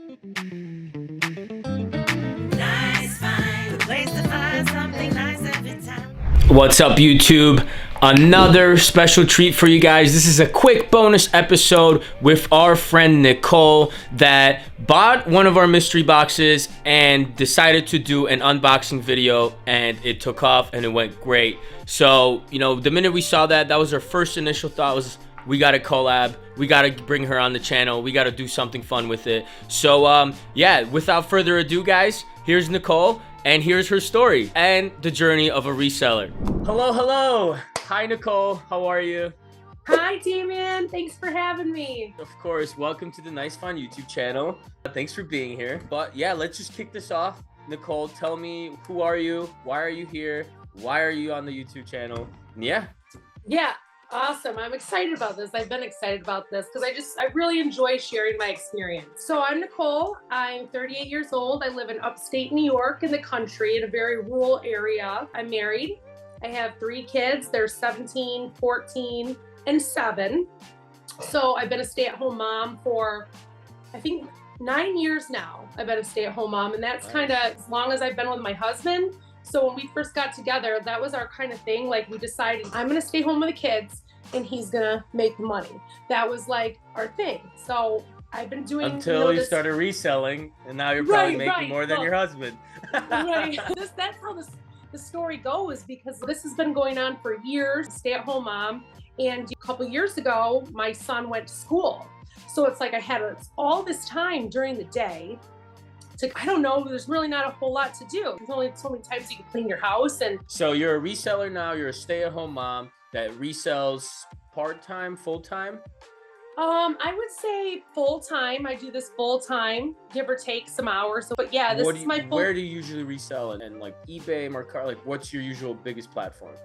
Nice find, the place to find something nice every time. What's up, YouTube? Another special treat for you guys. This is a quick bonus episode with our friend Nicole that bought one of our mystery boxes and decided to do an unboxing video, and it took off and it went great. So, the minute we saw that was our first initial thought was, we got to collab, we got to bring her on the channel, we got to do something fun with it. So yeah, without further ado, guys, here's Nicole and here's her story and the journey of a reseller. Hello. Hi, Nicole. How are you? Hi, Damian. Thanks for having me. Of course. Welcome to the Nice Fun YouTube channel. Thanks for being here. But yeah, let's just kick this off. Nicole, tell me, who are you? Why are you here? Why are you on the YouTube channel? Yeah. Awesome. I'm excited about this. I've been excited about this because I really enjoy sharing my experience. So I'm Nicole. I'm 38 years old. I live in upstate New York in the country in a very rural area. I'm married. I have 3 kids. They're 17, 14, and 7. So I've been a stay-at-home mom for, I think, 9 years now. I've been a stay-at-home mom, and that's kind of as long as I've been with my husband. So when we first got together, that was our kind of thing. Like, we decided I'm going to stay home with the kids and he's going to make the money. That was like our thing. So I've been doing until you started reselling, and now you're probably making more than your husband. Right. That's how the story goes, because this has been going on for years, stay-at-home mom. And a couple years ago, my son went to school. So it's like I had all this time during the day. I don't know, there's really not a whole lot to do. There's only so many times you can clean your house. And so you're a reseller now, you're a stay-at-home mom that resells part-time, full-time? I would say full-time. I do this full-time, give or take some hours. But yeah, this is my full. Where do you usually resell it? And like eBay, Mercari, like what's your usual biggest platform?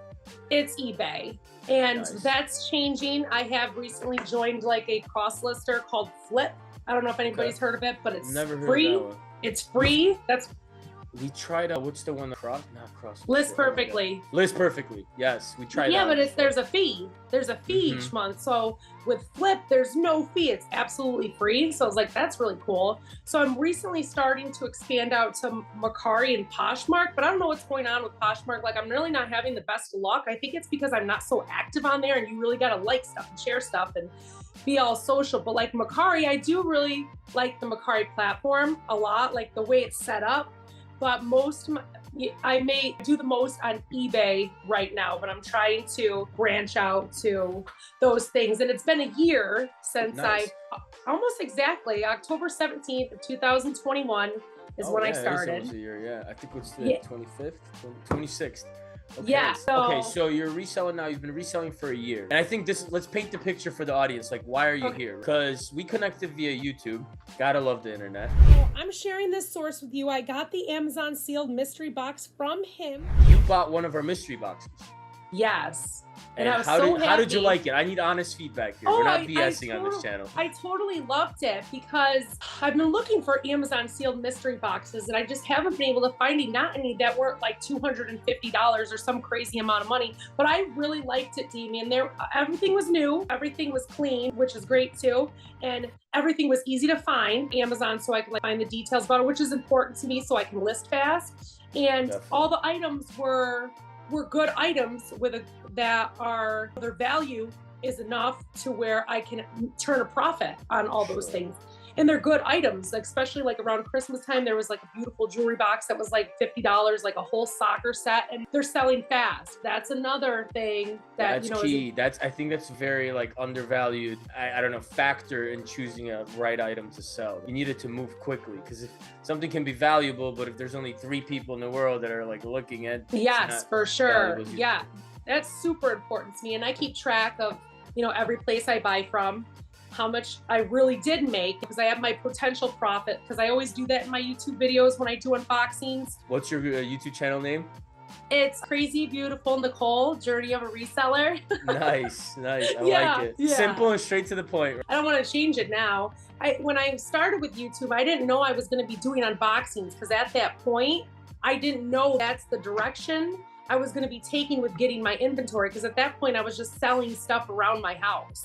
It's eBay, and Nice. That's changing. I have recently joined like a cross-lister called Flip. I don't know if anybody's heard of it, but it's Never heard free. of that one. It's free. We tried what's the one that cross? List Perfectly. List Perfectly. Yes, we tried. Yeah, that but there's a fee. There's a fee Mhm. each month. So with Flip, there's no fee. It's absolutely free. So I was like, that's really cool. So I'm recently starting to expand out to Mercari and Poshmark, but I don't know what's going on with Poshmark. Like, I'm really not having the best luck. I think it's because I'm not so active on there, and you really got to like stuff and share stuff and be all social. But like Mercari, I do really like the Mercari platform a lot, like the way it's set up. But I may do the most on eBay right now, but I'm trying to branch out to those things. And it's been a year since Nice. almost exactly, October 17th of 2021 is when I started. It was a year, yeah. I think it was the Yeah. 25th, 26th. Okay. Yeah, Okay, so you're reselling now. You've been reselling for a year. And I think let's paint the picture for the audience. Like, why are you here? Because we connected via YouTube. Gotta love the internet. So I'm sharing this source with you. I got the Amazon sealed mystery box from him. You bought one of our mystery boxes. Yes. And I was how so did you happy. like it? I need honest feedback here. Oh, We're not I BSing on this channel. I totally loved it because I've been looking for Amazon sealed mystery boxes, and I just haven't been able to find not any that weren't like $250 or some crazy amount of money. But I really liked it, Damian. Everything was new, everything was clean, which is great too, and everything was easy to find. Amazon, so I could find the details about it, which is important to me, so I can list fast. And Definitely. all the items were good items their value is enough to where I can turn a profit on all those Sure. things. And they're good items, especially like around Christmas time. There was like a beautiful jewelry box that was like $50, like a whole soccer set, and they're selling fast. That's another thing that That's key. I think that's very like undervalued. I don't know, factor in choosing a right item to sell. You need it to move quickly, because if something can be valuable, but if there's only 3 people in the world that are like looking at, yes, for sure. valuable. Yeah, that's super important to me, and I keep track of every place I buy from, how much I really did make, because I have my potential profit, because I always do that in my YouTube videos when I do unboxings. What's your YouTube channel name? It's Crazy Beautiful Nicole, Journey of a Reseller. Nice. I Yeah, like it. yeah. Simple and straight to the point. I don't want to change it now. When I started with YouTube, I didn't know I was going to be doing unboxings, because at that point, I didn't know that's the direction I was going to be taking with getting my inventory, because at that point I was just selling stuff around my house.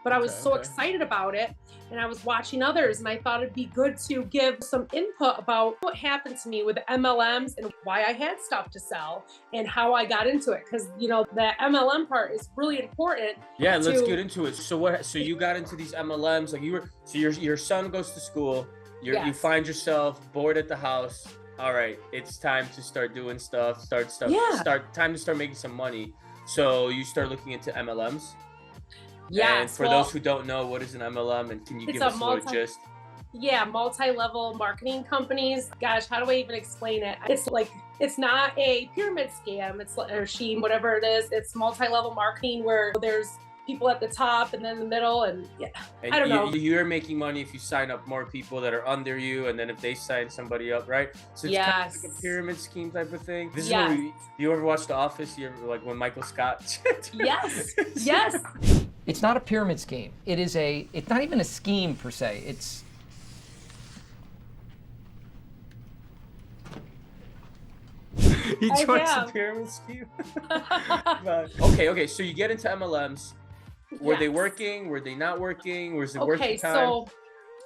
but I was Okay, so okay. excited about it. And I was watching others, and I thought it'd be good to give some input about what happened to me with MLMs and why I had stuff to sell and how I got into it. Because, you know, the MLM part is really important. Yeah, let's get into it. So what? So you got into these MLMs, like you were. So your son goes to school. You Yes. find yourself bored at the house. All right, it's time to start doing stuff. Yeah. Time to start making some money. So you start looking into MLMs. Yeah. And for those who don't know, what is an MLM, and can you give us a little gist? Yeah, multi-level marketing companies. Gosh, how do I even explain it? It's like, it's not a pyramid scam. It's like, or scheme, whatever it is. It's multi-level marketing where there's people at the top and then the middle, and yeah, And I don't know. You're making money if you sign up more people that are under you, and then if they sign somebody up, right? So it's kind of like a pyramid scheme type of thing. This is what you ever watch The Office? You ever, like when Michael Scott? Yes, yes. It's not a pyramid scheme. It's not even a scheme per se. He I joins the have. pyramid scheme. Okay. So you get into MLMs. Were they Yes. working? Were they not working? Was it worth Okay, the time? so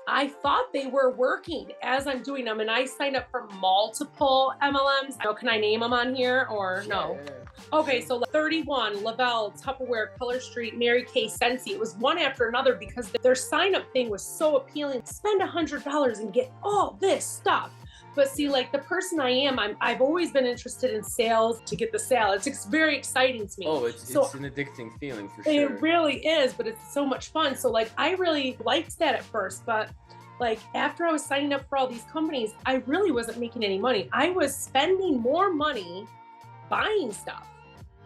I thought they were working as I'm doing them, and I signed up for multiple MLMs. So can I name them on here or no? Yeah. Okay, so 31, Lavelle, Tupperware, Color Street, Mary Kay, Scentsy. It was one after another because their sign-up thing was so appealing. Spend $100 and get all this stuff. But see, like the person I am, I've always been interested in sales to get the sale. It's very exciting to me. Oh, it's an addicting feeling for sure. It really is, but it's so much fun. So like, I really liked that at first, but like after I was signing up for all these companies, I really wasn't making any money. I was spending more money buying stuff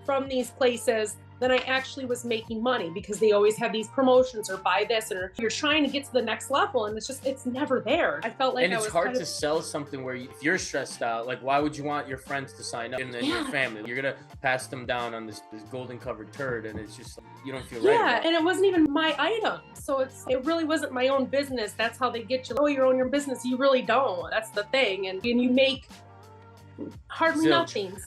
from these places than I actually was making money because they always have these promotions or buy this, or you're trying to get to the next level and it's never there. I felt like and I it's was hard kind to sell something where if you're stressed out, like why would you want your friends to sign up and then your family? You're gonna pass them down on this golden covered turd, and it's just you don't feel right about it. And it wasn't even my item. So it really wasn't my own business. That's how they get you. Oh, you own your business. You really don't. That's the thing. And you make hardly nothing.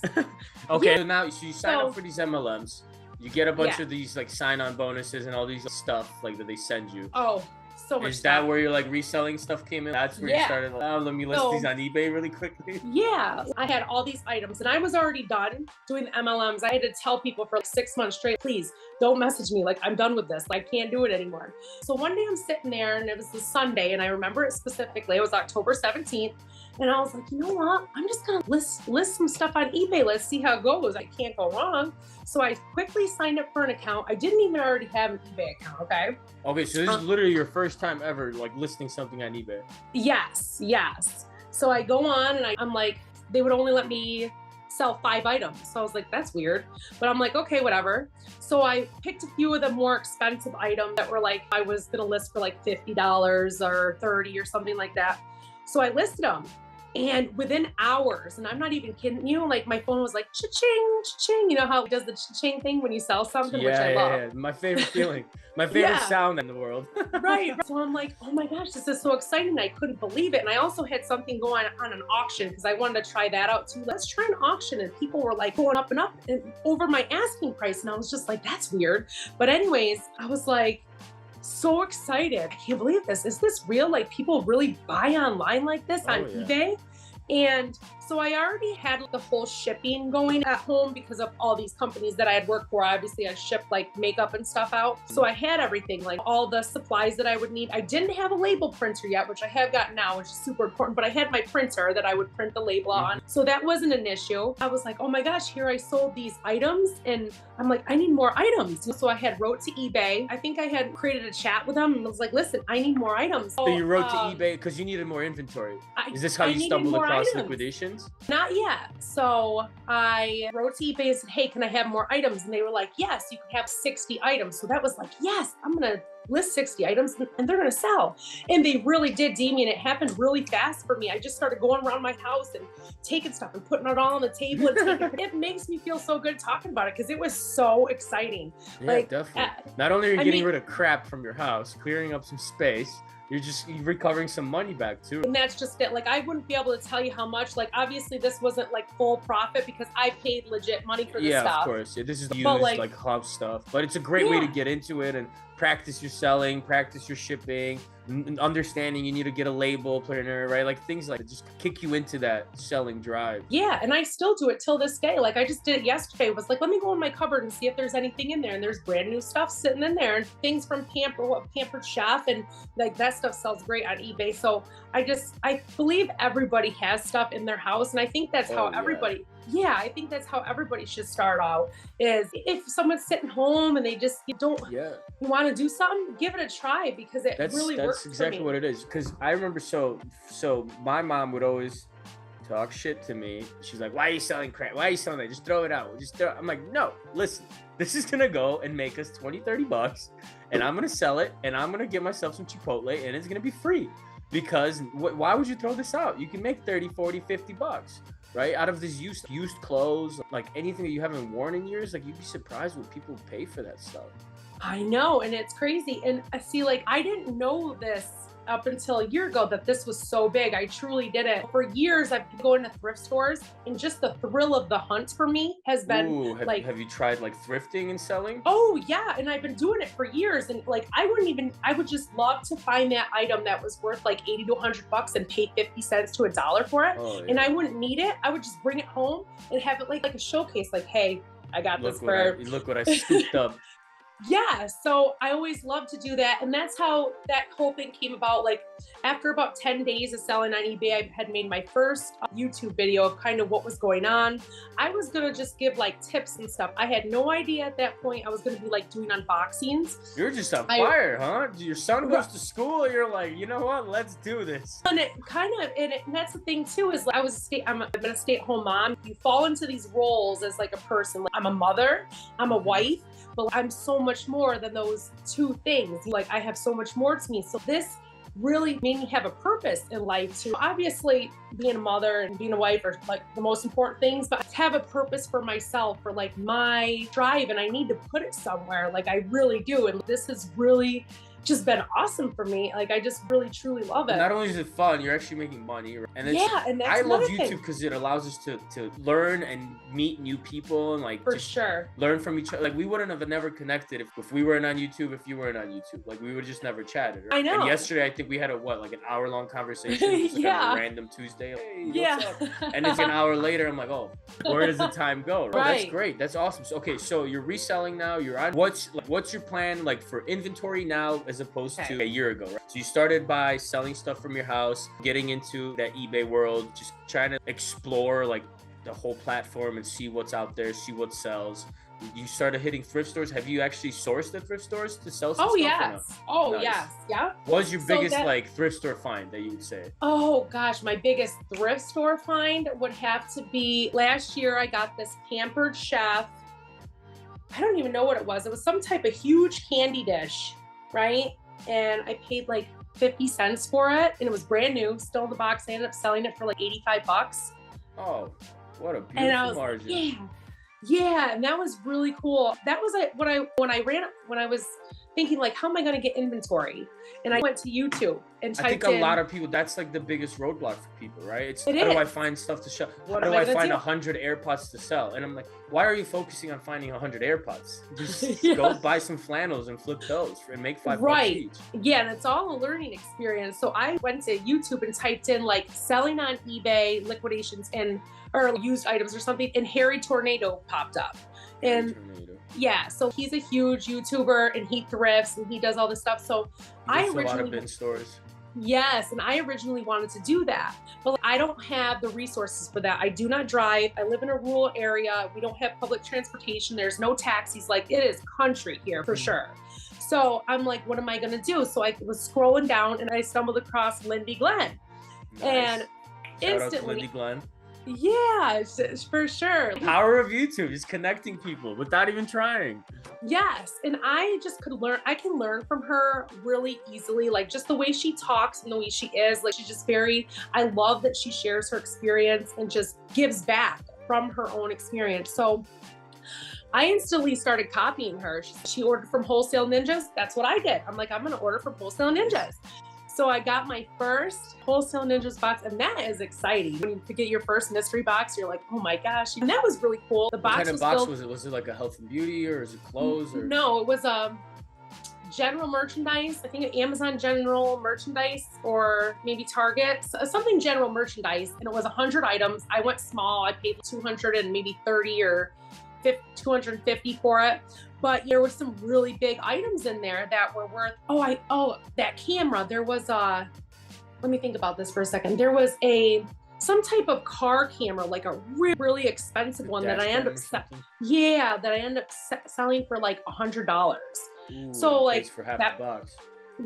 Okay, so you sign up for these MLMs. You get a bunch of these like sign-on bonuses and all these stuff like that they send you. Oh, so much Is stuff. that where your like reselling stuff came in? That's where you started like, oh, let me list these on eBay really quickly. Yeah, I had all these items and I was already done doing the MLMs. I had to tell people for like 6 months straight, please don't message me. Like, I'm done with this. I can't do it anymore. So one day I'm sitting there and it was a Sunday and I remember it specifically. It was October 17th. And I was like, you know what? I'm just gonna list some stuff on eBay. Let's see how it goes. I can't go wrong. So I quickly signed up for an account. I didn't even already have an eBay account, okay? Okay, so this is literally your first time ever like listing something on eBay. Yes. So I go on and I'm like, they would only let me sell 5 items. So I was like, that's weird. But I'm like, okay, whatever. So I picked a few of the more expensive items that were like, I was gonna list for like $50 or $30 or something like that. So I listed them. And within hours, and I'm not even kidding you, like my phone was like, cha-ching, cha-ching. You know how it does the cha-ching thing when you sell something, which I love. Yeah, my favorite feeling. My favorite sound in the world. Right. So I'm like, oh my gosh, this is so exciting. I couldn't believe it. And I also had something going on an auction because I wanted to try that out too. Let's try an auction. And people were like going up and up and over my asking price. And I was just like, that's weird. But anyways, I was like, so excited. I can't believe this. Is this real? Like people really buy online like this on eBay? And so I already had the whole shipping going at home because of all these companies that I had worked for. Obviously, I shipped like makeup and stuff out. So I had everything, like all the supplies that I would need. I didn't have a label printer yet, which I have got now, which is super important, but I had my printer that I would print the label on. So that wasn't an issue. I was like, oh my gosh, here I sold these items and I'm like, I need more items. So I had wrote to eBay. I think I had created a chat with them and was like, listen, I need more items. So you wrote to eBay because you needed more inventory. Is this how you stumbled across liquidations? Not yet. So I wrote to eBay and said, hey, can I have more items? And they were like, yes, you can have 60 items. So that was like, yes, I'm going to list 60 items and they're going to sell. And they really did, Demi, and it happened really fast for me. I just started going around my house and taking stuff and putting it all on the table. And it makes me feel so good talking about it because it was so exciting. Yeah, like, definitely. Not only are you getting rid of crap from your house, clearing up some space, you're recovering some money back too. And that's just it. Like, I wouldn't be able to tell you how much. Like, obviously this wasn't like full profit because I paid legit money for this Yeah, stuff. of course. Yeah, this is used like- like club stuff, but it's a great way to get into it and practice your selling, practice your shipping, understanding you need to get a label printer, right? Like things like that just kick you into that selling drive. Yeah, and I still do it till this day. Like, I just did it yesterday. Was like, let me go in my cupboard and see if there's anything in there. And there's brand new stuff sitting in there, and things from Pampered Chef, and like that stuff sells great on eBay. So I believe everybody has stuff in their house, and I think that's how everybody. Yeah, I think that's how everybody should start out. Is if someone's sitting home and they just you want to do something, give it a try because really works. That's exactly what it is. Because I remember, so my mom would always talk shit to me. She's like, "Why are you selling crap? Why are you selling that? Just throw it out. I'm like, no, listen, this is gonna go and make us 20-30 bucks, and I'm gonna sell it, and I'm gonna get myself some Chipotle, and it's gonna be free. Because why would you throw this out? You can make 30, 40, 50 bucks. Right? Out of these used clothes, like anything that you haven't worn in years, like you'd be surprised what people pay for that stuff. I know, and it's crazy. And I see, like, I didn't know this up until a year ago that this was so big. I truly didn't. For years, I've been going to thrift stores, and just the thrill of the hunt for me has been have you tried like thrifting and selling? Oh yeah, and I've been doing it for years. And like, I would just love to find that item that was worth like 80 to 100 bucks and pay 50 cents to $1 for it. Oh, yeah. And I wouldn't need it. I would just bring it home and have it like a showcase. Like, hey, I got this for. Look what I scooped up. Yeah, so I always love to do that. And that's how that whole thing came about. Like, after about 10 days of selling on eBay, I had made my first YouTube video of kind of what was going on. I was going to just give like tips and stuff. I had no idea at that point I was going to be like doing unboxings. You're just on fire, huh? Your son goes to school, and you're like, you know what? Let's do this. And it kind of, and that's the thing too, is like, I've been a stay-at-home mom. You fall into these roles as like a person. Like, I'm a mother, I'm a wife, but I'm so much more than those two things. Like, I have so much more to me. So this really made me have a purpose in life too. Obviously, being a mother and being a wife are like the most important things, but to have a purpose for myself, for like my drive, and I need to put it somewhere. Like, I really do. And this has really just been awesome for me. Like, I just really truly love it. Not only is it fun, you're actually making money. And and that's I love YouTube thing. because it allows us to learn and meet new people and like for sure learn from each other. Like, we wouldn't have never connected if we weren't on YouTube, if you weren't on YouTube. Like, we would just never chatted. Right? I know. And yesterday, I think we had an hour-long conversation. Just like on a random Tuesday. Hey, what's up? And it's an hour later. I'm like, oh, where does the time go? Right. That's great. That's awesome. So, okay, so you're reselling now. You're on. What's your plan like for inventory now as opposed to a year ago? Right? So you started by selling stuff from your house, getting into that eBay world, just trying to explore like the whole platform and see what's out there, see what sells. You started hitting thrift stores. Have you actually sourced the thrift stores to sell some stuff? Yes. Oh, nice. Yes. Yeah. What was your biggest like thrift store find that you would say? Oh gosh, my biggest thrift store find would have to be last year. I got this Pampered Chef. I don't even know what it was. It was some type of huge candy dish, right? And I paid like 50 cents for it, and it was brand new, still in the box. I ended up selling it for like 85 bucks. Oh, what a beautiful margin. Yeah, and that was really cool. That was when I was thinking like, how am I going to get inventory? And I went to YouTube and typed in. I think a lot of people, that's like the biggest roadblock for people, right? How do I find stuff to sell? How do I find 100 AirPods to sell? And I'm like, why are you focusing on finding 100 AirPods? Just go buy some flannels and flip those and make $5 each. Yeah, and it's all a learning experience. So I went to YouTube and typed in like selling on eBay, liquidations, or used items or something, and Harry Tornado popped up. And yeah, so he's a huge YouTuber and he thrifts and he does all this stuff. So I originally, a lot of bin stores. Yes, and I originally wanted to do that, but I don't have the resources for that. I do not drive. I live in a rural area. We don't have public transportation. There's no taxis. Like, it is country here for sure. So I'm like, what am I gonna do? So I was scrolling down and I stumbled across Lindy Glenn. Nice. And Shout instantly, out to Lindy Glenn. Yeah, for sure. Power of YouTube is connecting people without even trying. Yes, and I just could learn. I can learn from her really easily, like just the way she talks and the way she is. Like, she's just I love that she shares her experience and just gives back from her own experience. So I instantly started copying her. She ordered from Wholesale Ninjas. That's what I did. I'm like, I'm going to order from Wholesale Ninjas. So I got my first Wholesale Ninjas box, and that is exciting. When you get your first mystery box, you're like, oh my gosh. And that was really cool. The box What kind was of box built- was it? Was it like a health and beauty, or is it clothes? Or No, it was general merchandise. I think Amazon general merchandise, or maybe Target, something general merchandise. And it was 100 items. I went small. I paid 200 and maybe 30 or 250 for it. But there was some really big items in there that were worth, that camera. There was let me think about this for a second. There was some type of car camera, like a really expensive one that I ended up selling for like $100. So like for half that the box.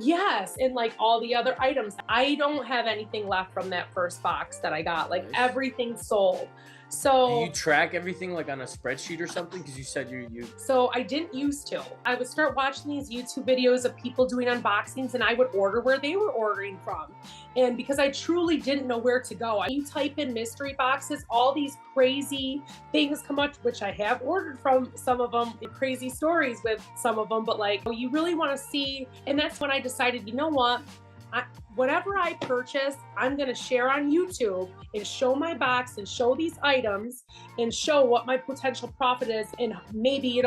Yes, and like all the other items. I don't have anything left from that first box that I got. Like Nice. Everything sold. So Do you track everything like on a spreadsheet or something? Because you said you. So I didn't used to. I would start watching these YouTube videos of people doing unboxings, and I would order where they were ordering from. And because I truly didn't know where to go, you type in mystery boxes, all these crazy things come up, which I have ordered from some of them, crazy stories with some of them, but like you really want to see. And that's when I decided, you know what? Whatever I purchase, I'm going to share on YouTube and show my box and show these items and show what my potential profit is. And maybe,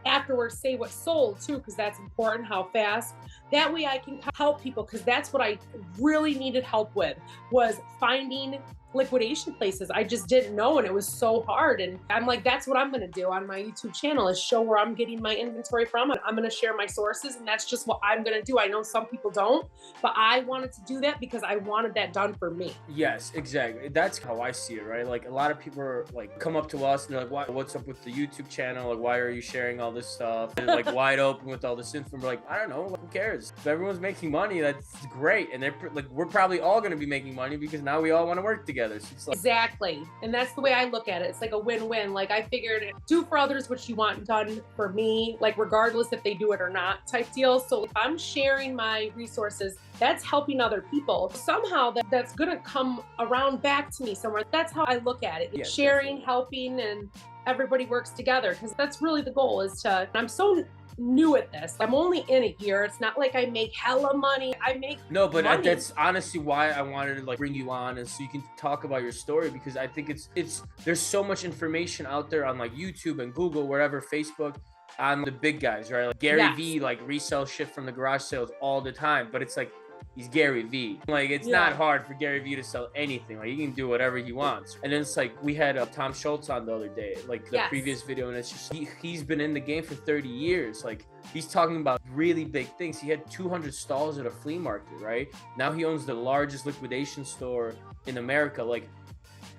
afterwards say what sold too, because that's important, how fast. That way I can help people, because that's what I really needed help with, was finding liquidation places. I just didn't know, and it was so hard. And I'm like, that's what I'm going to do on my YouTube channel, is show where I'm getting my inventory from. I'm going to share my sources, and that's just what I'm going to do. I know some people don't, but I wanted to do that because I wanted that done for me. Yes, exactly. That's how I see it, right? Like a lot of people are like come up to us and they're like, what's up with the YouTube channel? Like, why are you sharing all this stuff? They're like wide open with all this info. We're like, I don't know, who cares? If everyone's making money, that's great. And they're like, we're probably all going to be making money because now we all want to work together. So it's like, Exactly. And that's the way I look at it. It's like a win-win. Like I figured, do for others what you want done for me, like regardless if they do it or not type deal. So if I'm sharing my resources, that's helping other people. Somehow that's going to come around back to me somewhere. That's how I look at it. Yes, Sharing, definitely. helping, and everybody works together, because that's really the goal. I'm so new at this. I'm only in a year. It's not like I make hella money. I make no, but money. that's honestly why I wanted to like bring you on, and so you can talk about your story, because I think it's there's so much information out there on like YouTube and Google, wherever, Facebook, on the big guys, right? Like Gary Yes. V like resell shit from the garage sales all the time, but it's like he's Gary V. Like it's Yeah. not hard for Gary V to sell anything. Like he can do whatever he wants. And then it's like we had Tom Shultz on the other day, like the Yes. previous video, and it's just he's been in the game for 30 years. Like he's talking about really big things. He had 200 stalls at a flea market, right? Now he owns the largest liquidation store in America. Like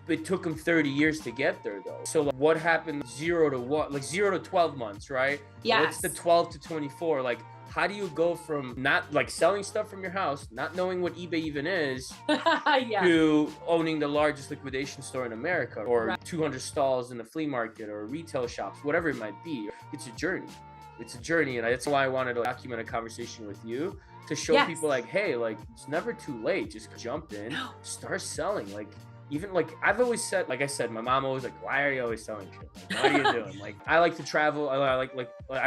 it took him 30 years to get there though. So like, what happened 0 to 1, like 0 to 12 months, right? Yes. What's the 12 to 24? Like how do you go from not like selling stuff from your house, not knowing what eBay even is, Yeah. to owning the largest liquidation store in America, or Right. 200 stalls in the flea market or retail shops, whatever it might be? It's a journey. It's a journey, and that's why I wanted to document a conversation with you to show Yes. people like, hey, like it's never too late. Just jump in, start selling. Like even like I've always said, like I said, my mom always like, why are you always selling shit? Like, what are you doing? Like I like to travel. I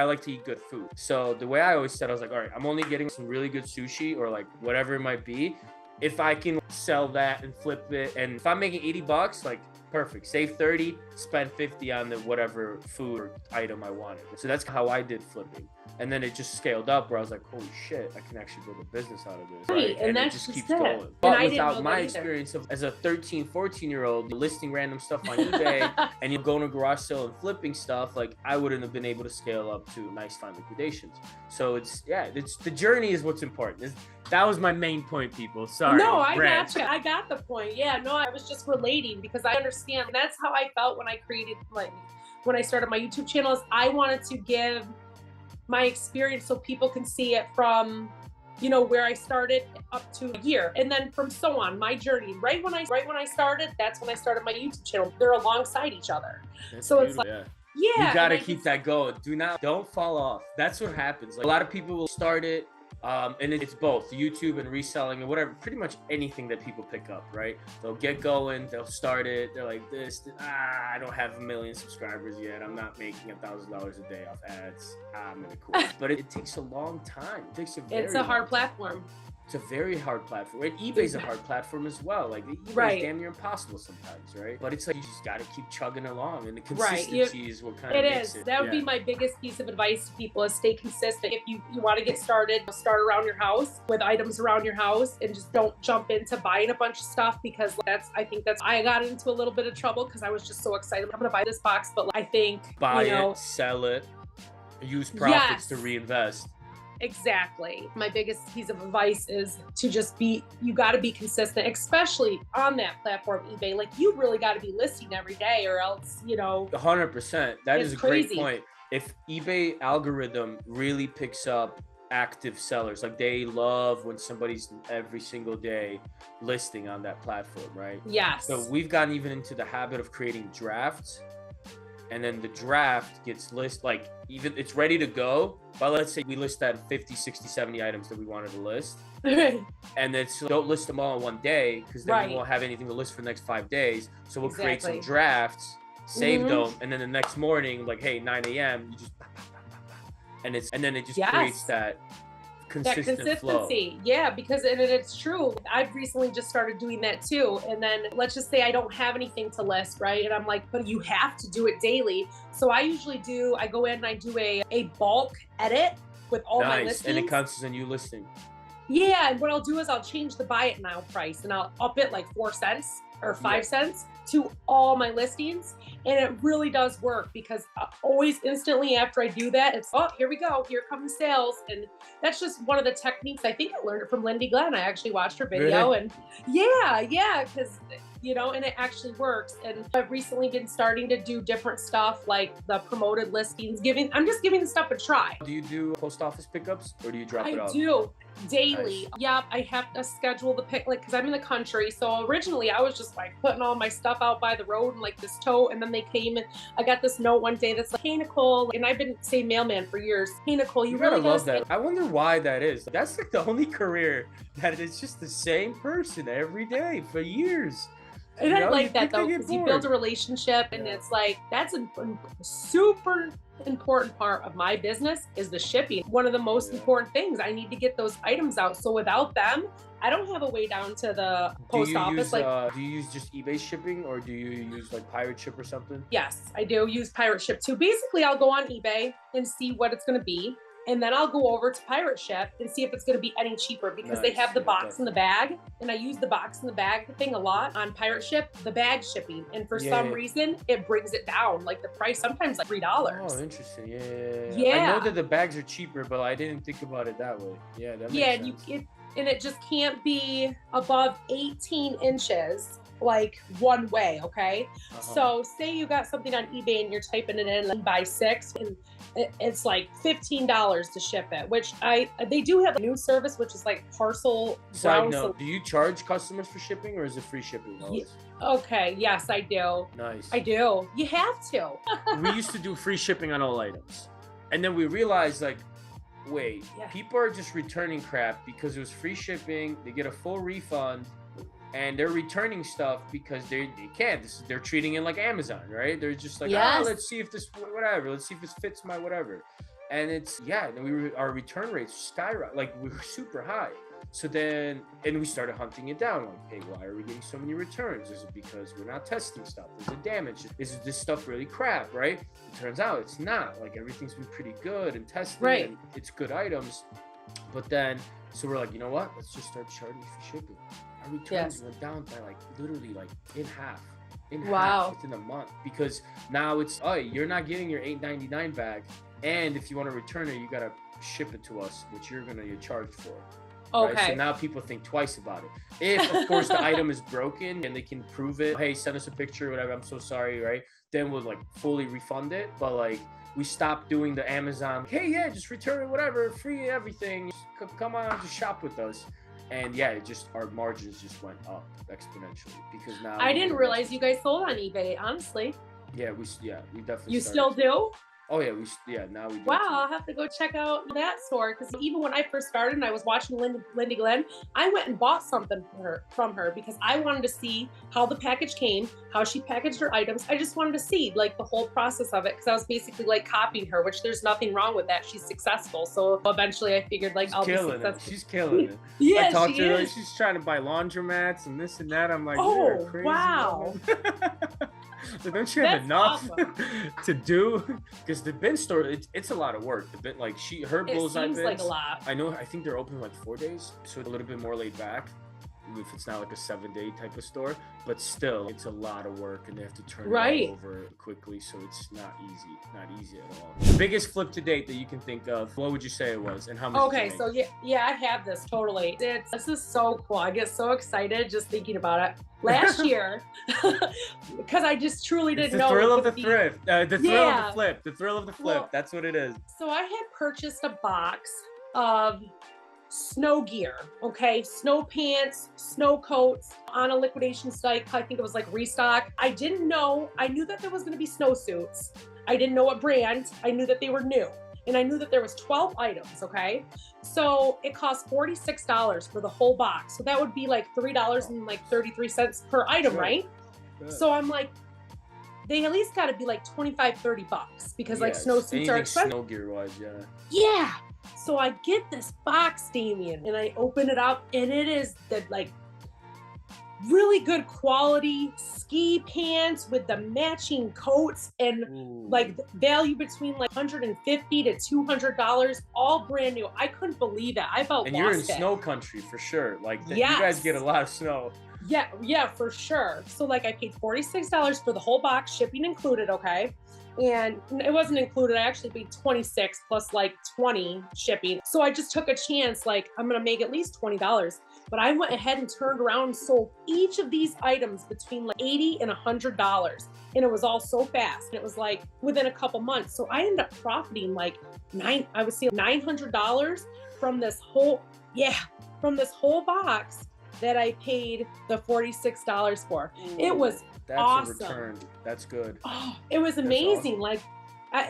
like to eat good food. So the way I always said, I was like, all right, I'm only getting some really good sushi or like whatever it might be. If I can sell that and flip it, and if I'm making $80, like perfect, save 30, spend 50 on the whatever food or item I wanted. So that's how I did flipping. And then it just scaled up where I was like, holy shit, I can actually build a business out of this. Right, and it that's just just keeps it. going. And But I didn't know without that my either. experience of as a 13, 14-year-old listing random stuff on eBay and you're going to garage sale and flipping stuff, like I wouldn't have been able to scale up to nice fine liquidations. So it's the journey is what's important. That was my main point, people. Sorry. No, I rant. got you. I got the point. Yeah, no, I was just relating because I understand. And that's how I felt when I created, like, when I started my YouTube channel, is I wanted to give my experience so people can see it from, where I started up to a year. And then from so on, my journey, right when I started, that's when I started my YouTube channel. They're alongside each other. That's So it's beautiful, like, yeah. yeah. You gotta and I keep just- that going. Don't fall off. That's what happens. Like a lot of people will start it, and it's both YouTube and reselling and whatever, pretty much anything that people pick up, right? They'll get going, they'll start it. They're like I don't have 1 million subscribers yet. I'm not making $1,000 a day off ads. I'm gonna quit. But it takes a long time. It takes a very It's a hard long time. platform. It's a very hard platform. Right? eBay's a hard platform as well. Like eBay's Right. damn near impossible sometimes, right? But it's like you just got to keep chugging along, and the Right. consistency is what kind of It makes is. it. That would be Yeah. my biggest piece of advice to people is stay consistent. If you want to get started, start around your house with items around your house and just don't jump into buying a bunch of stuff because I got into a little bit of trouble because I was just so excited. I'm going to buy this box, but I think, Buy you know, it, sell it, use profits Yes. to reinvest. Exactly. My biggest piece of advice is to just you got to be consistent, especially on that platform, eBay. Like you really got to be listing every day or else, 100%. That It's is a crazy. great point. If eBay algorithm really picks up active sellers, like they love when somebody's every single day listing on that platform, right? yes. So we've gotten even into the habit of creating drafts, and then the draft gets like even it's ready to go, but let's say we list that 50, 60, 70 items that we wanted to list, and then so don't list them all in one day because then Right. we won't have anything to list for the next 5 days. So we'll create some Exactly. drafts, save Mhm. them, and then the next morning, like, hey, 9 a.m., you just and then it just Yes. creates that that consistent flow. consistency. Yeah, because and it's true. I've recently just started doing that too. And then let's just say I don't have anything to list, right? And I'm like, but you have to do it daily. So I go in and I do a bulk edit with all my Nice, listings. and it counts as a new listing. Yeah, and what I'll do is I'll change the buy it now price and I'll up it like 4 cents or 5 Yeah. cents to all my listings. And it really does work because always instantly after I do that, it's, oh, here we go. Here come the sales. And that's just one of the techniques. I think I learned it from Lindy Glenn. I actually watched her video Really? and because, and it actually works. And I've recently been starting to do different stuff like the promoted listings, I'm just giving the stuff a try. Do you do post office pickups or do you drop it I off? do daily. Nice. Yep, I have to schedule the pick, like, because I'm in the country. So originally I was just like putting all my stuff out by the road and like this tote. And then they came and I got this note one day that's like, hey, Nicole. And I've been saying mailman for years. Hey, Nicole, You really gotta love gotta that. I wonder why that is. That's like the only career that it's just the same person every day for years. And You I know, like you that think they though, get because you bored. build a relationship and Yeah. it's like, that's a super important part of my business is the shipping. One of the most Yeah. important things. I need to get those items out. So without them, I don't have a way down to the post office. Do you use just eBay shipping or do you use like pirate ship or something? Yes, I do use Pirate Ship too. Basically, I'll go on eBay and see what it's going to be. And then I'll go over to Pirate Ship and see if it's going to be any cheaper because they Nice, have the yeah, box in the bag. And I use the box in the bag thing a lot on Pirate Ship, the bag shipping. And for some Yeah. reason, it brings it down. Like the price, sometimes like $3. Oh, interesting. Yeah. I Yeah. know that the bags are cheaper, but I didn't think about it that way. Yeah, that makes Yeah, and sense. it just can't be above 18 inches like one way, okay? Uh-huh. So say you got something on eBay and you're typing it in and buy 6 and it's like $15 to ship it, which they do have a new service which is like parcel Side ground. note, do you charge customers for shipping or is it free shipping always? Okay, yes, I do. Nice. I do. You have to. We used to do free shipping on all items. And then we realized like, wait, Yeah. people are just returning crap because it was free shipping, they get a full refund, and they're returning stuff because they can't. They're treating it like Amazon, right? They're just like, Yes. let's see if this whatever, let's see if it fits my whatever. And it's then our return rates skyrocket, like we were super high. So then, and we started hunting it down. Like, hey, why are we getting so many returns? Is it because we're not testing stuff? Is it damage? Is this stuff really crap, right? It turns out it's not. Like everything's been pretty good and tested, Right. and it's good items. But then, so we're like, you know what? Let's just start charging for shipping. Our returns Yes. went down by like literally like in half. Wow. Within a month, because now it's you're not getting your $8.99 back, and if you want to return it, you gotta ship it to us, which you're gonna get charged for. Okay. Right? So now people think twice about it. If, of course, the item is broken and they can prove it, hey, send us a picture, whatever, I'm so sorry, right? Then we'll like fully refund it. But like we stopped doing the Amazon, hey, yeah, just return it, whatever, free everything. Just come on, just shop with us. And yeah, our margins just went up exponentially because now I didn't realize you guys sold on eBay, honestly. Yeah, we definitely. You started still to. do? Oh yeah, now we do. Wow, too. I'll have to go check out that store because even when I first started and I was watching Lindy Glenn, I went and bought something from her because I wanted to see how the package came, how she packaged her items. I just wanted to see like the whole process of it because I was basically like copying her, which there's nothing wrong with that. She's successful. So eventually I figured like I'll be successful. She's killing it. Yeah, I talked to her. is. She's trying to buy laundromats and this and that. I'm like, Oh, you're a crazy wow. woman. So don't you have That's enough awesome. to do? Because the bin store, it's a lot of work. The bin, like her It bullseye seems bins. like a lot. I think they're open like 4 days, so a little bit more laid back. If it's not like a 7-day type of store, but still, it's a lot of work, and they have to turn it all over quickly, so it's not easy at all. The biggest flip to date that you can think of, what would you say it was, and how much? Okay, so yeah, I have this totally. This is so cool. I get so excited just thinking about it. Last year, because I just truly didn't know. The thrill of the thrift, the thrill of the flip, the thrill of the flip. Well, that's what it is. So I had purchased a box of snow gear, okay? Snow pants, snow coats on a liquidation site. I think it was like Restock. I didn't know. I knew that there was going to be snowsuits. I didn't know what brand. I knew that they were new. And I knew that there was 12 items, okay? So it cost $46 for the whole box. So that would be like $3.33 per item, right? Good. So I'm like, they at least got to be like 25, 30 bucks because like snowsuits are expensive. Snow gear wise, yeah. Yeah. So I get this box, Damien, and I open it up, and it is the like really good quality ski pants with the matching coats and like value between like $150 to $200, all brand new. I couldn't believe it. I about and lost you're in it. Snow country for sure. Like you guys get a lot of snow. Yeah, for sure. So like I paid $46 for the whole box, shipping included, okay? And it wasn't included. I actually paid $26 plus like $20 shipping. So I just took a chance, like I'm gonna make at least $20. But I went ahead and turned around and sold each of these items between like $80 and $100. And it was all so fast. And it was like within a couple months. So I ended up profiting like $900 from this whole box that I paid the $46 for. It was That's awesome. A return. That's good. Oh, it was amazing. Awesome. Like,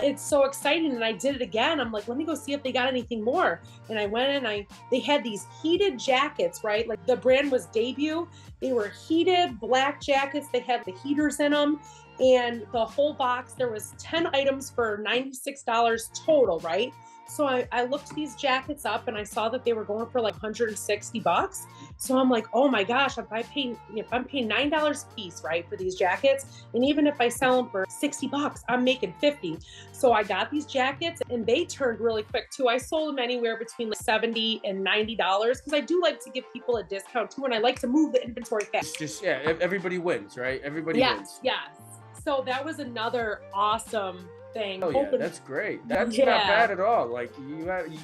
it's so exciting. And I did it again. I'm like, let me go see if they got anything more. And I went and they had these heated jackets, right? Like the brand was Debut. They were heated black jackets. They had the heaters in them. And the whole box, there was 10 items for $96 total, right? So I looked these jackets up and I saw that they were going for like $160. So I'm like, oh my gosh, if I'm paying $9 a piece, right, for these jackets, and even if I sell them for $60, I'm making $50. So I got these jackets and they turned really quick too. I sold them anywhere between like $70 and $90 because I do like to give people a discount too, and I like to move the inventory fast. Just everybody wins, right? Everybody wins. Yes. So that was another awesome thing. Oh yeah, that's great. That's not bad at all. Like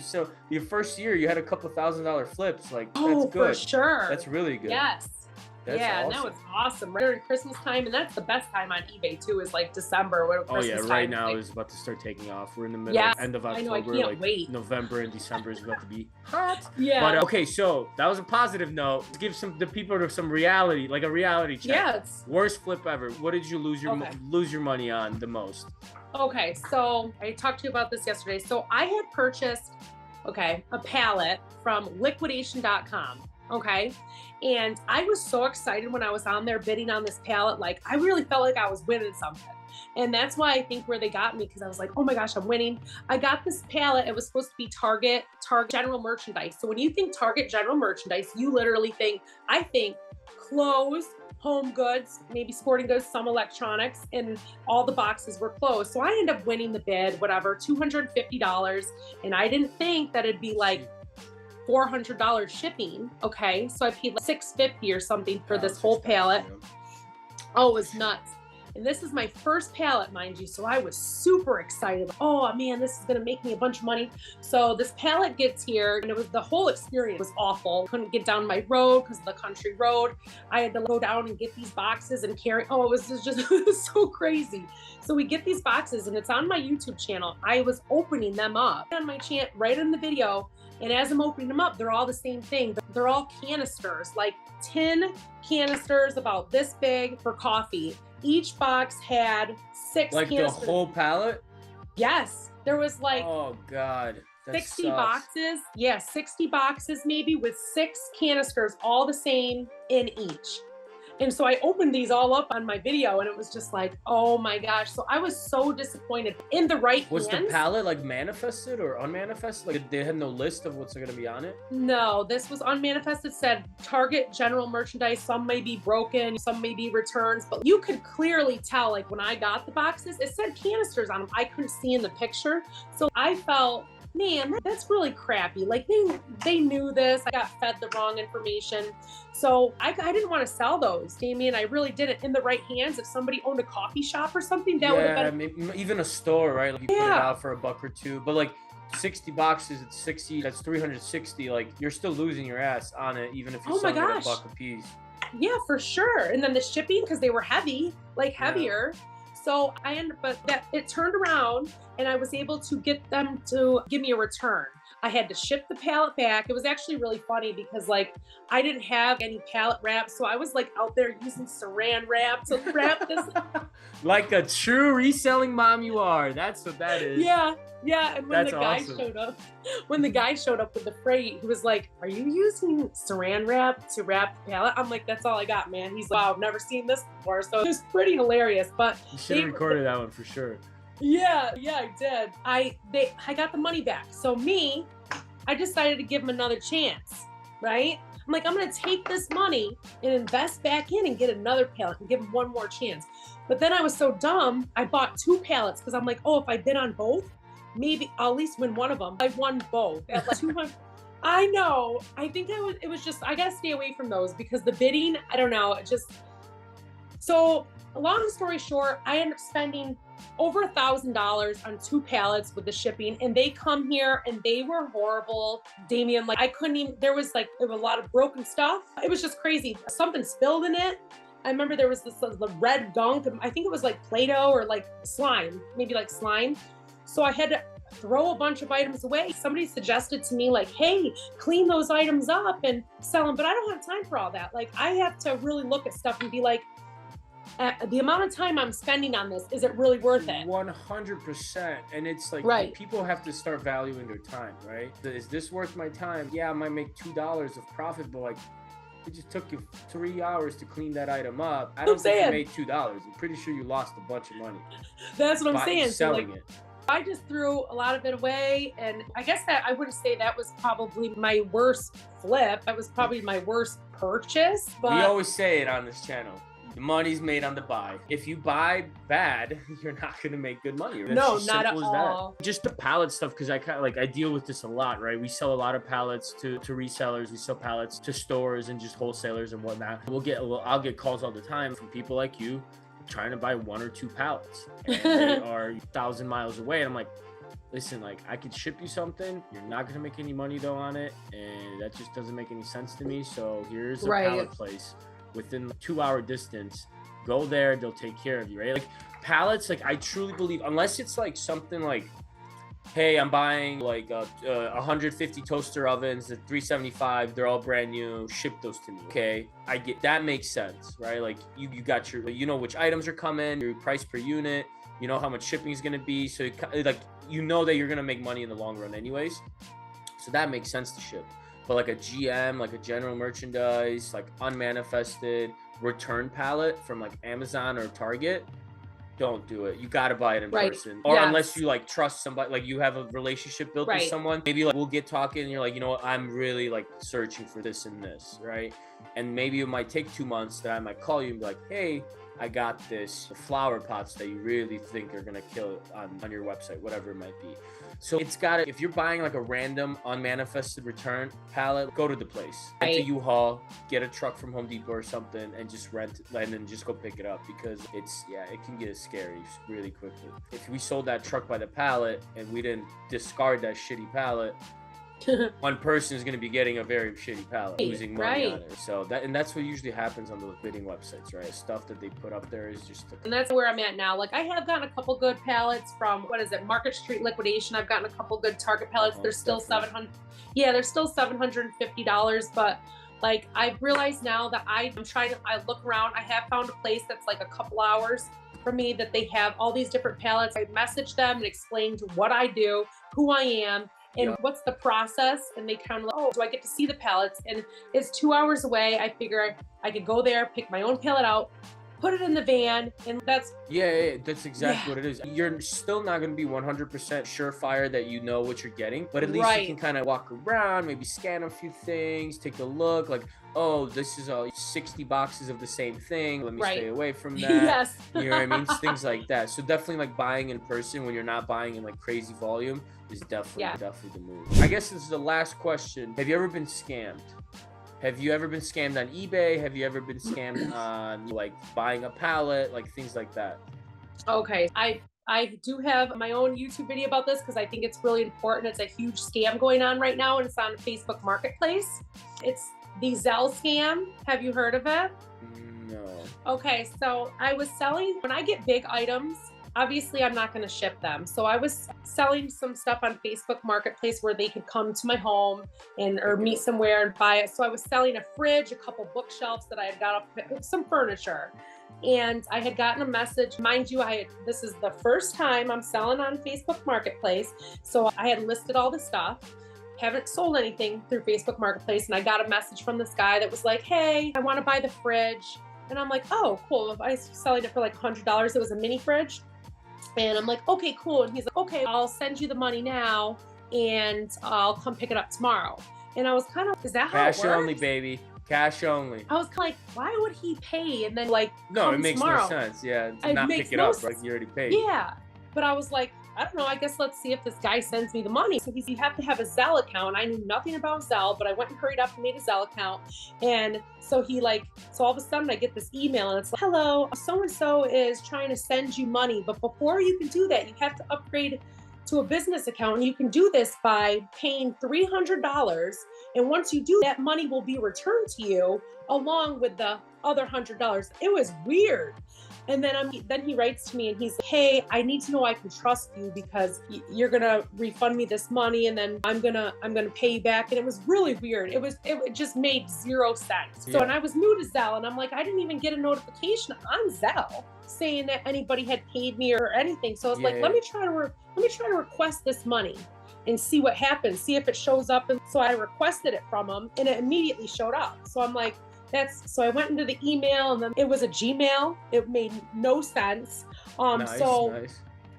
so your first year you had a couple $1,000 flips. Like that's good. For sure. That's really good. Yes. That's yeah, awesome. and that was awesome. Right during Christmas time, and that's the best time on eBay too, is like December. Right now is about to start taking off. We're in the middle, end of October. I know, I can't wait. November and December is about to be hot. Yeah. But okay, so that was a positive note. Let's give the people some reality, like a reality check. Yeah. Worst flip ever. What did you lose your money on the most? Okay, so I talked to you about this yesterday. So I had purchased, a pallet from liquidation.com. Okay. And I was so excited when I was on there bidding on this pallet. Like, I really felt like I was winning something. And that's why I think where they got me, because I was like, oh my gosh, I'm winning. I got this pallet. It was supposed to be Target general merchandise. So when you think Target general merchandise, you literally think clothes, home goods, maybe sporting goods, some electronics, and all the boxes were closed. So I ended up winning the bid, whatever, $250. And I didn't think that it'd be like $400 shipping. Okay. So I paid like $650 or something for this whole pallet. Oh, it was nuts. And this is my first pallet, mind you. So I was super excited. Oh man, this is going to make me a bunch of money. So this pallet gets here, and the whole experience was awful. Couldn't get down my road because of the country road. I had to go down and get these boxes and carry. Oh, it was just it was so crazy. So we get these boxes, and it's on my YouTube channel. I was opening them up on my channel right in the video. And as I'm opening them up, they're all the same thing. They're all canisters, like 10 canisters about this big for coffee. Each box had 6 like canisters. The whole pallet? Yes, there was like Oh God. That 60 sucks. boxes. Yeah, 60 boxes maybe with 6 canisters, all the same in each. And so I opened these all up on my video and it was just like, oh my gosh. So I was so disappointed. In the right Was hands. the pallet like manifested or unmanifested? Like they had no list of what's gonna be on it? No, this was unmanifested, said Target general merchandise. Some may be broken, some may be returns, but you could clearly tell, like when I got the boxes, it said canisters on them. I couldn't see in the picture. So I felt, man, that's really crappy. Like they knew this. I got fed the wrong information. So I didn't want to sell those, Damien. I really didn't. In the right hands, if somebody owned a coffee shop or something, that would have been. Maybe even a store, right? Like you put it Yeah. out for $1 or $2, but like 60 boxes, it's 60. That's 360. Like you're still losing your ass on it, even if you're Oh my selling it gosh. $1 a piece. Yeah, for sure. And then the shipping, because they were heavy, like heavier. So but it turned around and I was able to get them to give me a return. I had to ship the pallet back. It was actually really funny because like I didn't have any pallet wrap. So I was like out there using saran wrap to wrap this. Like a true reselling mom you are. That's what that is. Yeah. And when That's the guy awesome. showed up with the freight, he was like, "Are you using saran wrap to wrap the pallet?" I'm like, "That's all I got, man." He's like, "Wow, I've never seen this before." So it was pretty hilarious. But You should have recorded that one for sure. yeah, I did. I got the money back. So I decided to give him another chance, right? I'm like, I'm gonna take this money and invest back in and get another pallet and give him one more chance. But then I was so dumb, I bought 2 pallets because I'm like, oh, if I bid on both, maybe I'll at least win one of them. I won both at like 200. I know. I think it was just, I gotta stay away from those because the bidding, I don't know, it just. So long story short, I ended up spending over $1,000 on 2 pallets with the shipping, and they come here and they were horrible. Damien, like I couldn't even, there was a lot of broken stuff. It was just crazy. Something spilled in it. I remember there was the red gunk. I think it was like Play-Doh or like slime, maybe like slime. So I had to throw a bunch of items away. Somebody suggested to me like, hey, clean those items up and sell them. But I don't have time for all that. Like I have to really look at stuff and be like, the amount of time I'm spending on this, is it really worth it? 100%. And it's like Right. people have to start valuing their time, right? Is this worth my time? Yeah, I might make $2 of profit, but like it just took you 3 hours to clean that item up. I don't think you saying. made $2. I'm pretty sure you lost a bunch of money That's what I'm by saying. So selling like, it. I just threw a lot of it away. And I guess that I wouldn't say that was probably my worst flip. That was probably my worst purchase. But We always say it on this channel. The money's made on the buy. If you buy bad, you're not gonna make good money. That's no, just not at simple as that. all. Just the pallet stuff, because I deal with this a lot, right? We sell a lot of pallets to resellers. We sell pallets to stores and just wholesalers and whatnot. I'll get calls all the time from people like you trying to buy 1 or 2 pallets, and they are 1,000 miles away. And I'm like, listen, like I could ship you something. You're not gonna make any money though on it, and that just doesn't make any sense to me. So here's a pallet place within 2-hour distance. Go there, they'll take care of you, right? Like pallets, like I truly believe, unless it's like something like, hey, I'm buying like 150 toaster ovens at $375, they're all brand new, ship those to me. Okay, I get that, makes sense, right? Like you got you know which items are coming, your price per unit, you know how much shipping is going to be, so that you're going to make money in the long run anyways, so that makes sense to ship. But like a GM, like a general merchandise, like unmanifested return pallet from like Amazon or Target, don't do it. You got to buy it in person. Or unless you like trust somebody, like you have a relationship built with someone, maybe like we'll get talking and you're like, you know what, I'm really like searching for this and this, right? And maybe it might take 2 months that I might call you and be like, hey, I got this flower pots that you really think are gonna kill it on your website, whatever it might be. So it's gotta, if you're buying like a random unmanifested return pallet, go to the place. Rent a U-Haul, get a truck from Home Depot or something and just rent it and then just go pick it up, because it can get scary really quickly. If we sold that truck by the pallet and we didn't discard that shitty pallet, one person is going to be getting a very shitty pallet, losing money on it. So that's what usually happens on those bidding websites, right? Stuff that they put up there is just. And that's where I'm at now. Like I have gotten a couple good pallets from Market Street Liquidation. I've gotten a couple good Target pallets. They're still $700. Yeah, they're still $750. But Like, I've realized now that I look around, I have found a place that's like a couple hours for me that they have all these different pallets. I message them and explain to what I do, who I am, and what's the process. And they kind of like, oh, do I get to see the pallets? And it's 2 hours away. I figure I could go there, pick my own pallet out, put it in the van, and that's that's exactly what it is. You're still not going to be 100% surefire that you know what you're getting, but at least you can kind of walk around, maybe scan a few things, take a look, like, oh, this is 60 boxes of the same thing, let me stay away from that. Yes. You know what I mean? Things like that. So definitely, like, buying in person when you're not buying in like crazy volume is definitely the move. I guess this is the last question. Have you ever been scammed? Have you ever been scammed on eBay? Have you ever been scammed on like buying a pallet, like things like that? Okay, I do have my own YouTube video about this because I think it's really important. It's a huge scam going on right now, and it's on Facebook Marketplace. It's the Zelle scam. Have you heard of it? No. Okay, so I was selling, when I get big items, obviously I'm not going to ship them. So I was selling some stuff on Facebook Marketplace where they could come to my home or meet somewhere and buy it. So I was selling a fridge, a couple bookshelves that I had got up, some furniture. And I had gotten a message, mind you, this is the first time I'm selling on Facebook Marketplace. So I had listed all the stuff, haven't sold anything through Facebook Marketplace. And I got a message from this guy that was like, hey, I want to buy the fridge. And I'm like, oh, cool. I was selling it for like $100. It was a mini fridge. And I'm like, okay, cool. And he's like, okay, I'll send you the money now and I'll come pick it up tomorrow. And I was kind of, is that how it works? Cash only, baby. Cash only. I was kind of like, why would he pay and then like no, it makes tomorrow? No sense. Yeah, to not pick it up, like you already paid. Yeah, but I was like, I don't know. I guess let's see if this guy sends me the money. So you have to have a Zelle account. I knew nothing about Zelle, but I went and hurried up and made a Zelle account. And so so all of a sudden I get this email and it's like, hello, so-and-so is trying to send you money. But before you can do that, you have to upgrade to a business account. And you can do this by paying $300. And once you do, that money will be returned to you along with the other $100. It was weird. And then he writes to me and he's like, hey, I need to know I can trust you because you're gonna refund me this money and then I'm gonna pay you back. And it was really weird. It just made zero sense. So, and I was new to Zelle and I'm like, I didn't even get a notification on Zelle saying that anybody had paid me or anything. So I was like, let me try to request this money and see what happens, see if it shows up. And so I requested it from him and it immediately showed up. So I'm like, so I went into the email and then it was a Gmail. It made no sense. Nice.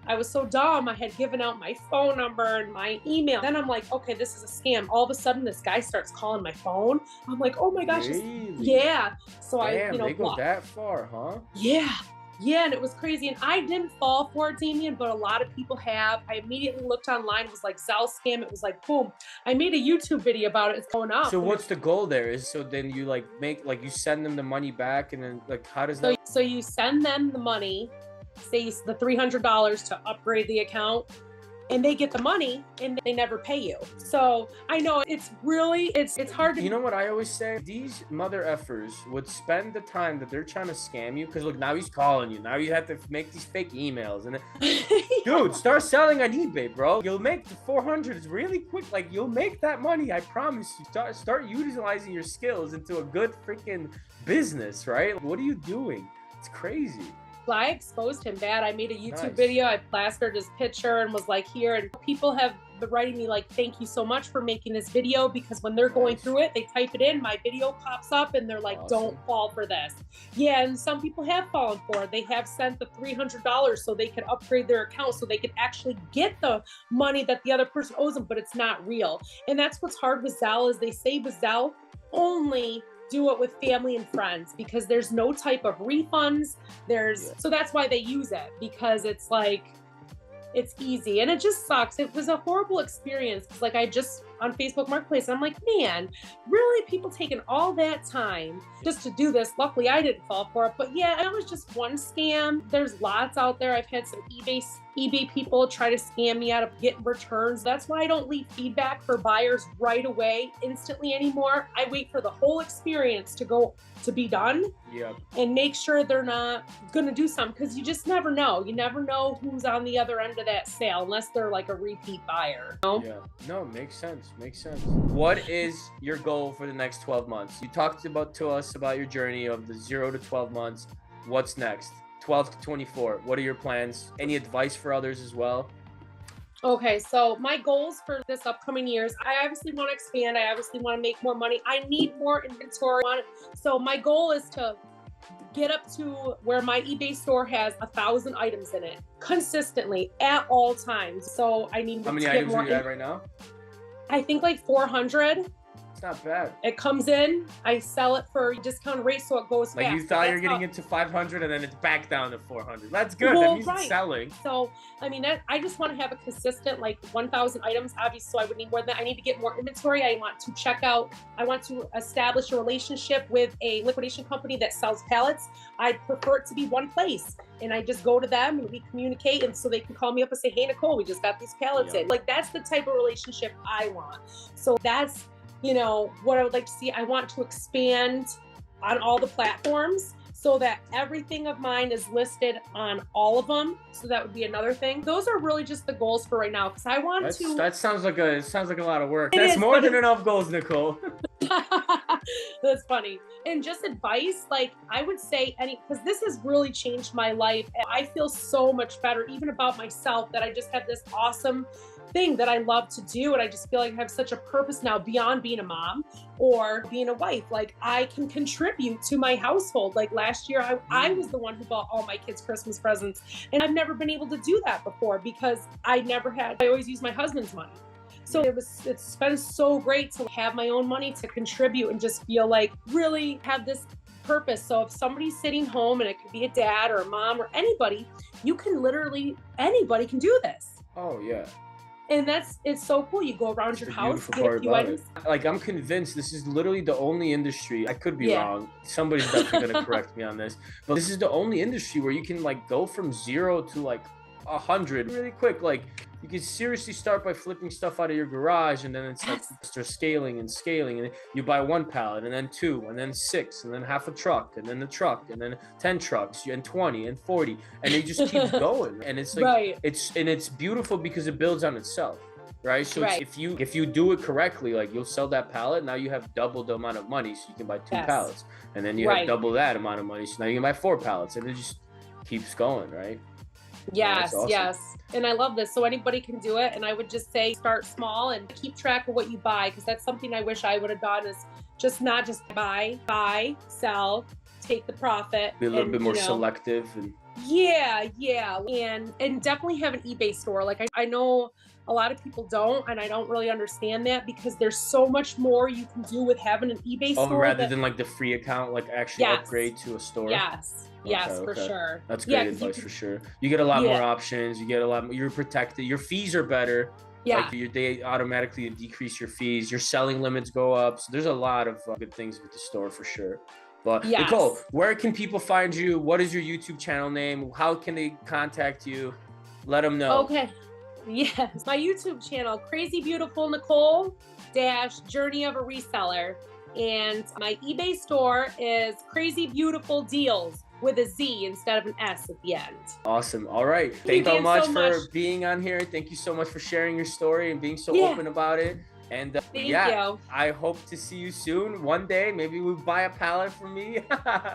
I was so dumb. I had given out my phone number and my email. Then I'm like, okay, this is a scam. All of a sudden this guy starts calling my phone. I'm like, oh my gosh. Really? Yeah. So damn, they go that far, huh? Yeah. Yeah, and it was crazy. And I didn't fall for it, Damien, but a lot of people have. I immediately looked online. It was like Zelle scam. It was like, boom. I made a YouTube video about it. It's going up. So what's the goal there? So then you you send them the money back and then how does that? So you send them the money, say the $300 to upgrade the account. And they get the money and they never pay you. So I know it's hard to. You know what I always say? These mother effers would spend the time that they're trying to scam you because look, now he's calling you. Now you have to make these fake emails and dude, start selling on eBay, bro. You'll make the 400s really quick. Like you'll make that money. I promise you. Start utilizing your skills into a good freaking business, right? What are you doing? It's crazy. I exposed him bad. I made a YouTube video. I plastered his picture and was like, here. And people have been writing me like, thank you so much for making this video, because when they're going through it, they type it in, my video pops up and they're like, don't fall for this. Yeah, and some people have fallen for it. They have sent the $300 so they could upgrade their account so they could actually get the money that the other person owes them, but it's not real. And that's what's hard with Zelle is they say with Zelle, only do it with family and friends because there's no type of refunds. So that's why they use it, because it's like, it's easy. And it just sucks. It was a horrible experience. It's like I just on Facebook Marketplace, I'm like, man, really people taking all that time just to do this. Luckily I didn't fall for it, but yeah, it was just one scam. There's lots out there. I've had some eBay people try to scam me out of getting returns. That's why I don't leave feedback for buyers right away, instantly anymore. I wait for the whole experience to be done and make sure they're not going to do something, because you just never know. You never know who's on the other end of that sale unless they're like a repeat buyer. You know? Yeah, no, makes sense. Makes sense. What is your goal for the next 12 months? You talked to us about your journey of the 0 to 12 months. What's next? 12 to 24. What are your plans? Any advice for others as well? Okay, so my goals for this upcoming years, I obviously want to expand. I obviously want to make more money. I need more inventory. So my goal is to get up to where my eBay store has 1,000 items in it consistently at all times. So I need How many to get items more are you at right now? I think like 400. It's not bad. It comes in, I sell it for discount rate, so it goes Like fast. you thought you're getting it to 500 and then it's back down to 400. That's good. That means it's selling. So, I mean, I just want to have a consistent like 1,000 items, obviously, so I would need more than that. I need to get more inventory. I want to check out, I want to establish a relationship with a liquidation company that sells pallets. I prefer it to be one place. And I just go to them and we communicate, and so they can call me up and say, hey, Nicole, we just got these pallets in. Like, that's the type of relationship I want. So that's, you know, what I would like to see. I want to expand on all the platforms so that everything of mine is listed on all of them. So that would be another thing. Those are really just the goals for right now, because I want to. That sounds like a lot of work. That's more than enough goals, Nicole. That's funny. And just advice, like I would say because this has really changed my life. And I feel so much better even about myself, that I just have this awesome thing that I love to do. And I just feel like I have such a purpose now beyond being a mom or being a wife. Like I can contribute to my household. Like last year, I was the one who bought all my kids Christmas presents. And I've never been able to do that before because I always use my husband's money. So it's been so great to have my own money to contribute and just feel like really have this purpose. So if somebody's sitting home, and it could be a dad or a mom or anybody, anybody can do this. Oh yeah. And it's so cool. You go around your house, get a few items. Like I'm convinced this is literally the only industry, I could be wrong, somebody's definitely gonna correct me on this, but this is the only industry where you can like go from 0 to like 100 really quick. Like you can seriously start by flipping stuff out of your garage, and then it's like start scaling, and you buy 1 pallet, and then 2, and then 6, and then half a truck, and then the truck, and then 10 trucks, and 20 and 40, and it just keeps going. And it's like it's beautiful because it builds on itself, right? So if you do it correctly, like you'll sell that pallet, now you have double the amount of money, so you can buy 2 pallets, and then you have double that amount of money, so now you can buy 4 pallets, and it just keeps going, right? Yes, awesome. yes. And I love this. So anybody can do it. And I would just say start small and keep track of what you buy, because that's something I wish I would have done, is not just buy, sell, take the profit. Be a little bit more selective. And yeah. And definitely have an eBay store. Like I know a lot of people don't, and I don't really understand that, because there's so much more you can do with having an eBay store. Rather than like the free account, like actually upgrade to a store. Yes, for sure. That's great advice for sure. You get a lot more options. You get a lot more, you're protected. Your fees are better. Yeah. Like they automatically decrease your fees. Your selling limits go up. So there's a lot of good things with the store for sure. But Nicole, where can people find you? What is your YouTube channel name? How can they contact you? Let them know. Okay. Yes. My YouTube channel, Crazy Beautiful Nicole Journey of a Reseller. And my eBay store is Crazy Beautiful Deals with a Z instead of an S at the end. Awesome. All right. Thank you so much for being on here. Thank you so much for sharing your story and being so open about it. And Thank you. I hope to see you soon. One day, maybe we'll buy a pallet from me.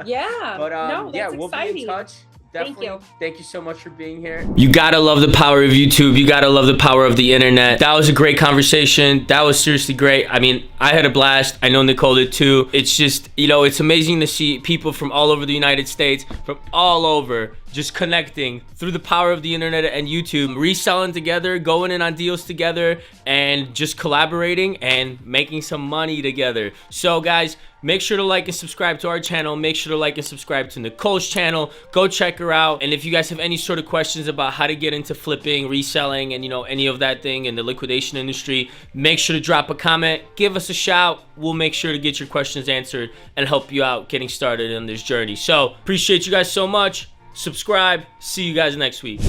Yeah. But that's we'll exciting. be in touch. Definitely. Thank you so much for being here. You gotta love the power of YouTube. You gotta love the power of the internet. That was a great conversation. That was seriously great. I mean, I had a blast. I know Nicole did too. It's just, it's amazing to see people from all over the United States, from all over, just connecting through the power of the internet and YouTube, reselling together, going in on deals together, and just collaborating and making some money together. So guys, make sure to like and subscribe to our channel. Make sure to like and subscribe to Nicole's channel. Go check her out. And if you guys have any sort of questions about how to get into flipping, reselling, and any of that thing in the liquidation industry, make sure to drop a comment. Give us a shout. We'll make sure to get your questions answered and help you out getting started on this journey. So appreciate you guys so much. Subscribe. See you guys next week.